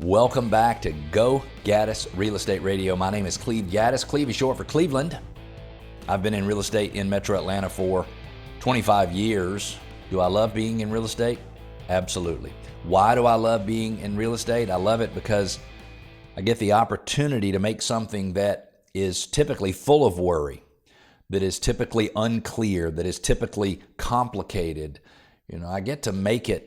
Welcome back to Go Gaddis Real Estate Radio. My name is Cleve Gaddis. Cleve is short for Cleveland. I've been in real estate in Metro Atlanta for 25 years. Do I love being in real estate? Absolutely. Why do I love being in real estate? I love it because I get the opportunity to make something that is typically full of worry, that is typically unclear, that is typically complicated. I get to make it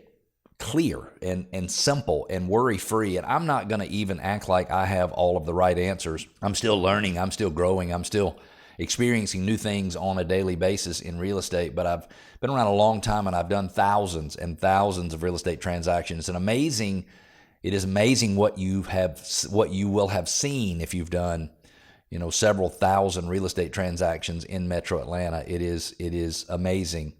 clear and simple and worry-free. And I'm not going to even act like I have all of the right answers. I'm still learning. I'm still growing. I'm still experiencing new things on a daily basis in real estate. But I've been around a long time, and I've done thousands and thousands of real estate transactions. It is amazing what you will have seen if you've done, several thousand real estate transactions in Metro Atlanta. It is amazing.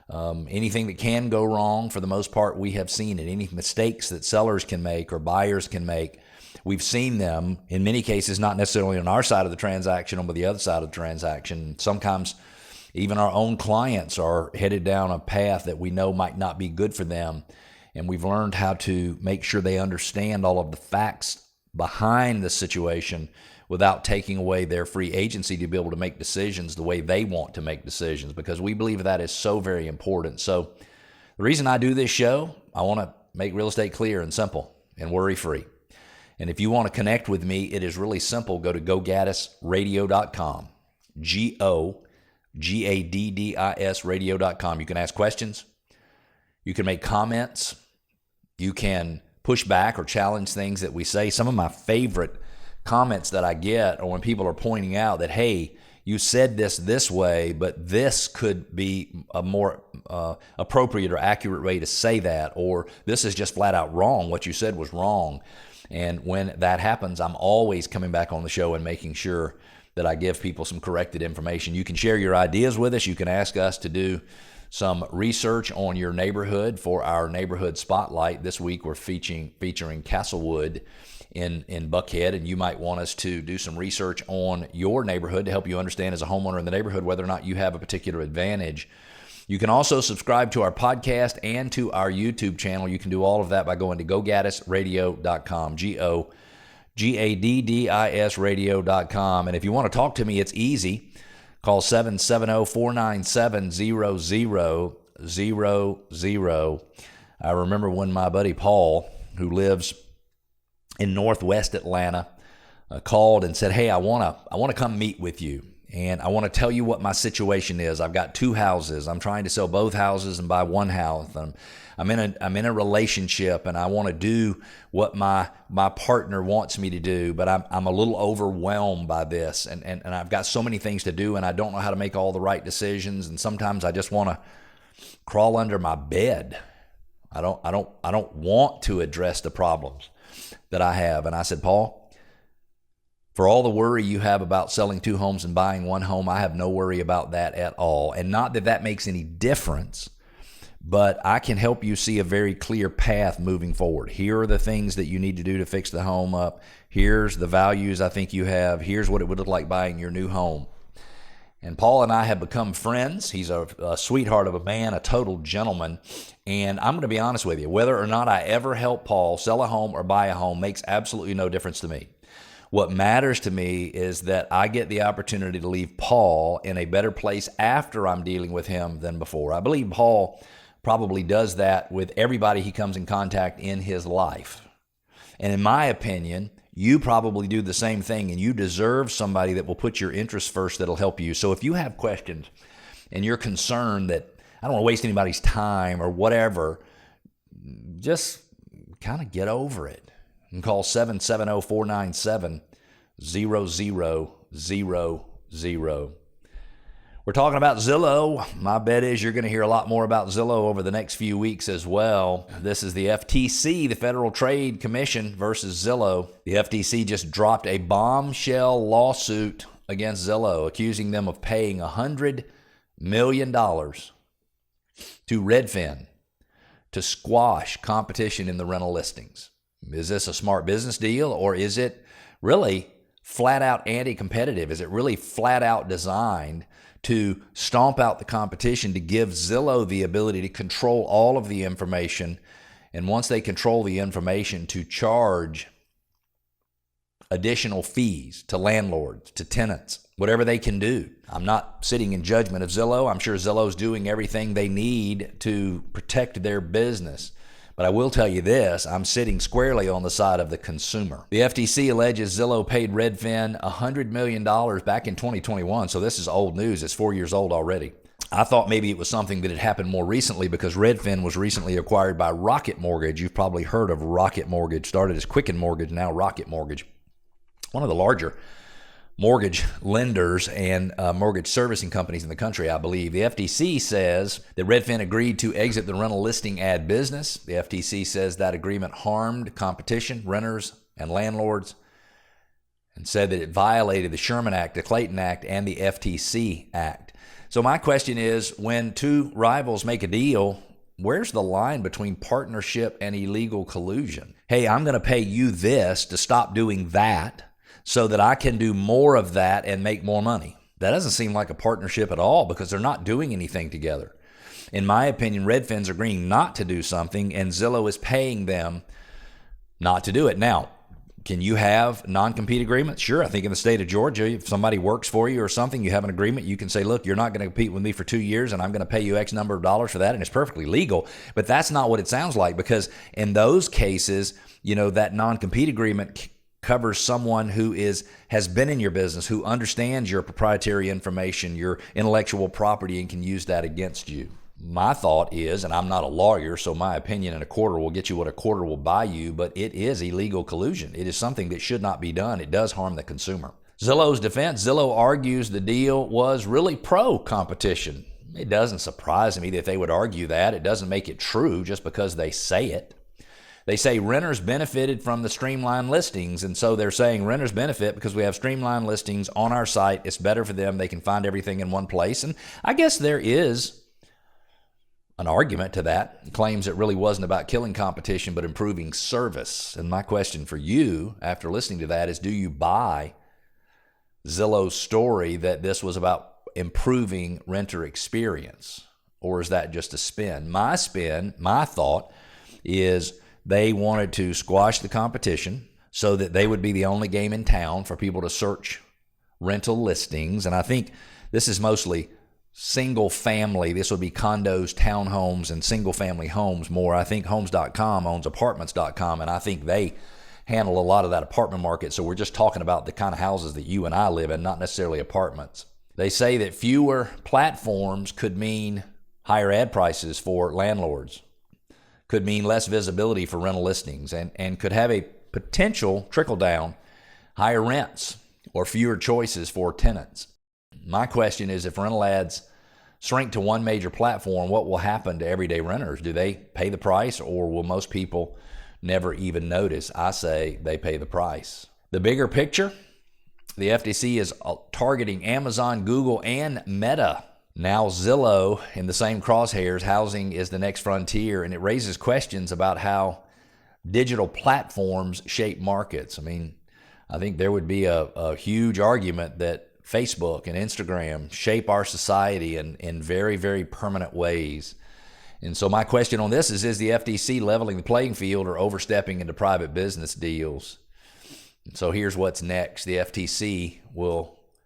Anything that can go wrong, for the most part, we have seen it. Any mistakes that sellers can make or buyers can make, we've seen them, in many cases, not necessarily on our side of the transaction, but the other side of the transaction. Sometimes even our own clients are headed down a path that we know might not be good for them, and we've learned how to make sure they understand all of the facts behind the situation without taking away their free agency to be able to make decisions the way they want to make decisions, because we believe that is so very important. So the reason I do this show, I want to make real estate clear and simple and worry-free. And if you want to connect with me, it is really simple. Go to gogaddisradio.com, GOGADDIS radio.com. You can ask questions. You can make comments. You can push back or challenge things that we say. Some of my favorite comments that I get are when people are pointing out that, hey, you said this way, but this could be a more appropriate or accurate way to say that, or this is just flat out wrong. What you said was wrong. And when that happens, I'm always coming back on the show and making sure that I give people some corrected information. You can share your ideas with us. You can ask us to do some research on your neighborhood for our neighborhood spotlight. This week we're featuring Castlewood in Buckhead, and you might want us to do some research on your neighborhood to help you understand as a homeowner in the neighborhood whether or not you have a particular advantage. You can also subscribe to our podcast and to our YouTube channel. You can do all of that by going to gogaddisradio.com, GOGADDIS radio.com. And if you want to talk to me, it's easy. Call 770-497-0000. I remember when my buddy Paul, who lives in Northwest Atlanta, called and said, hey, I want to come meet with you, and I want to tell you what my situation is. I've got two houses. I'm trying to sell both houses and buy one house. I'm in a relationship, and I want to do what my partner wants me to do, but I'm a little overwhelmed by this, and I've got so many things to do, and I don't know how to make all the right decisions, and sometimes I just want to crawl under my bed. I don't want to address the problems that I have. And I said, Paul, for all the worry you have about selling two homes and buying one home, I have no worry about that at all. And not that that makes any difference, but I can help you see a very clear path moving forward. Here are the things that you need to do to fix the home up. Here's the values I think you have. Here's what it would look like buying your new home. And Paul and I have become friends. He's a sweetheart of a man, a total gentleman. And I'm going to be honest with you, whether or not I ever help Paul sell a home or buy a home makes absolutely no difference to me. What matters to me is that I get the opportunity to leave Paul in a better place after I'm dealing with him than before. I believe Paul probably does that with everybody he comes in contact in his life. And in my opinion, you probably do the same thing, and you deserve somebody that will put your interests first that'll help you. So if you have questions and you're concerned that I don't want to waste anybody's time or whatever, just kind of get over it and call 770-497-0000. We're talking about Zillow. My bet is you're going to hear a lot more about Zillow over the next few weeks as well. This is the FTC, the Federal Trade Commission, versus Zillow. The FTC just dropped a bombshell lawsuit against Zillow, accusing them of paying $100 million to Redfin to squash competition in the rental listings. Is this a smart business deal, or is it really flat out anti-competitive? Is it really flat out designed to stomp out the competition, to give Zillow the ability to control all of the information, and once they control the information, to charge additional fees to landlords, to tenants, whatever they can do. I'm not sitting in judgment of Zillow. I'm sure Zillow's doing everything they need to protect their business. But I will tell you this, I'm sitting squarely on the side of the consumer. The FTC alleges Zillow paid Redfin $100 million back in 2021, so this is old news. It's 4 years old already. I thought maybe it was something that had happened more recently because Redfin was recently acquired by Rocket Mortgage. You've probably heard of Rocket Mortgage. Started as Quicken Mortgage, now Rocket Mortgage. One of the larger mortgage lenders and mortgage servicing companies in the country, I believe. The FTC says that Redfin agreed to exit the rental listing ad business. The FTC says that agreement harmed competition, renters, and landlords, and said that it violated the Sherman Act, the Clayton Act, and the FTC Act. So my question is, when two rivals make a deal, where's the line between partnership and illegal collusion? Hey, I'm going to pay you this to stop doing that, so that I can do more of that and make more money. That doesn't seem like a partnership at all because they're not doing anything together. In my opinion, Redfin's agreeing not to do something and Zillow is paying them not to do it. Now, can you have non-compete agreements? Sure. I think in the state of Georgia, if somebody works for you or something, you have an agreement, you can say, look, you're not going to compete with me for 2 years and I'm going to pay you X number of dollars for that. And it's perfectly legal. But that's not what it sounds like, because in those cases, that non-compete agreement covers someone who has been in your business, who understands your proprietary information, your intellectual property, and can use that against you. My thought is, and I'm not a lawyer, so my opinion in a quarter will get you what a quarter will buy you, but it is illegal collusion. It is something that should not be done. It does harm the consumer. Zillow's defense, Zillow argues the deal was really pro-competition. It doesn't surprise me that they would argue that. It doesn't make it true just because they say it. They say renters benefited from the streamlined listings, and so they're saying renters benefit because we have streamlined listings on our site. It's better for them. They can find everything in one place. And I guess there is an argument to that. It claims it really wasn't about killing competition, but improving service. And my question for you after listening to that is, do you buy Zillow's story that this was about improving renter experience? Or is that just a spin? My thought is they wanted to squash the competition so that they would be the only game in town for people to search rental listings. And I think this is mostly single family. This would be condos, townhomes, and single family homes more. I think homes.com owns apartments.com, and I think they handle a lot of that apartment market. So we're just talking about the kind of houses that you and I live in, not necessarily apartments. They say that fewer platforms could mean higher ad prices for landlords, could mean less visibility for rental listings, and could have a potential trickle-down, higher rents or fewer choices for tenants. My question is, if rental ads shrink to one major platform, what will happen to everyday renters? Do they pay the price, or will most people never even notice? I say they pay the price. The bigger picture, the FTC is targeting Amazon, Google, and Meta. Now Zillow in the same crosshairs. Housing is the next frontier, and it raises questions about how digital platforms shape markets. I think there would be a huge argument that Facebook and Instagram shape our society in very, very permanent ways. And so my question on this is the FTC leveling the playing field or overstepping into private business deals? So here's what's next. The FTC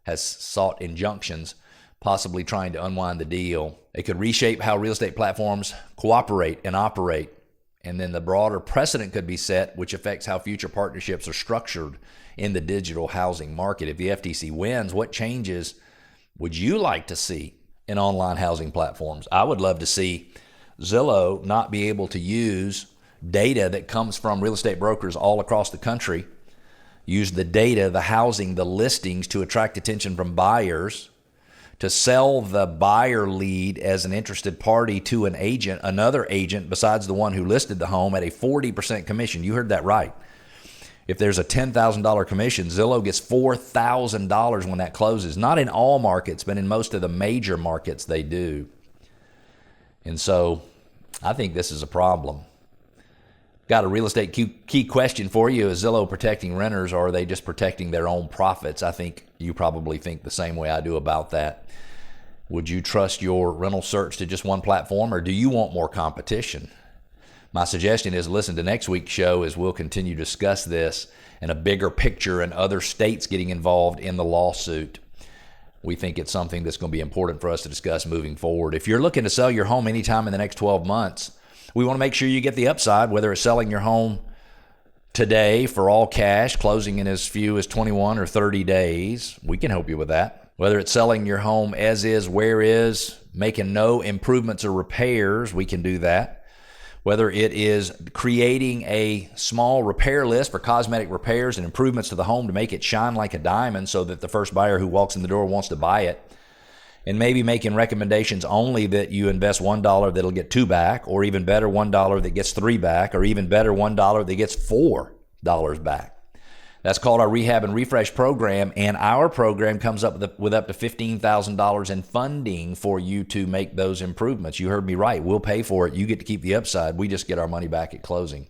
has sought injunctions, possibly trying to unwind the deal. It could reshape how real estate platforms cooperate and operate. And then the broader precedent could be set, which affects how future partnerships are structured in the digital housing market. If the FTC wins, what changes would you like to see in online housing platforms? I would love to see Zillow not be able to use data that comes from real estate brokers all across the country, use the data, the housing, the listings to attract attention from buyers, to sell the buyer lead as an interested party to an agent, another agent besides the one who listed the home, at a 40% commission. You heard that right. If there's a $10,000 commission, Zillow gets $4,000 when that closes. Not in all markets, but in most of the major markets they do. And so I think this is a problem. Got a real estate key question for you. Is Zillow protecting renters, or are they just protecting their own profits? I think you probably think the same way I do about that. Would you trust your rental search to just one platform, or do you want more competition? My suggestion is listen to next week's show as we'll continue to discuss this and a bigger picture and other states getting involved in the lawsuit. We think it's something that's going to be important for us to discuss moving forward. If you're looking to sell your home anytime in the next 12 months, we want to make sure you get the upside, whether it's selling your home today for all cash, closing in as few as 21 or 30 days. We can help you with that. Whether it's selling your home as is, where is, making no improvements or repairs, we can do that. Whether it is creating a small repair list for cosmetic repairs and improvements to the home to make it shine like a diamond so that the first buyer who walks in the door wants to buy it, and maybe making recommendations only that you invest $1 that'll get $2 back, or even better, $1 that gets $3 back, or even better, $1 that gets $4 back. That's called our Rehab and Refresh program, and our program comes up with up to $15,000 in funding for you to make those improvements. You heard me right. We'll pay for it. You get to keep the upside. We just get our money back at closing.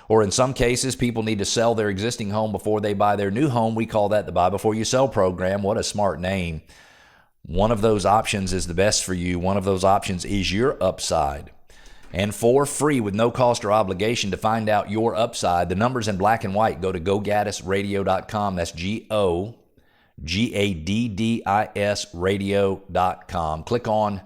Or in some cases, people need to sell their existing home before they buy their new home. We call that the Buy Before You Sell program. What a smart name. One of those options is the best for you. One of those options is your upside. And for free, with no cost or obligation, to find out your upside, the numbers in black and white, go to gogaddisradio.com. That's GOGADDIS radio.com. Click on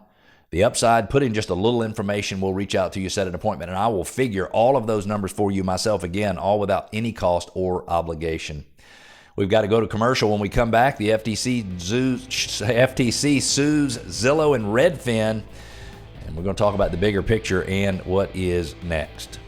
the upside, put in just a little information. We'll reach out to you, set an appointment, and I will figure all of those numbers for you myself, again, all without any cost or obligation. We've got to go to commercial. When we come back, the FTC sues Zillow and Redfin. And we're going to talk about the bigger picture and what is next.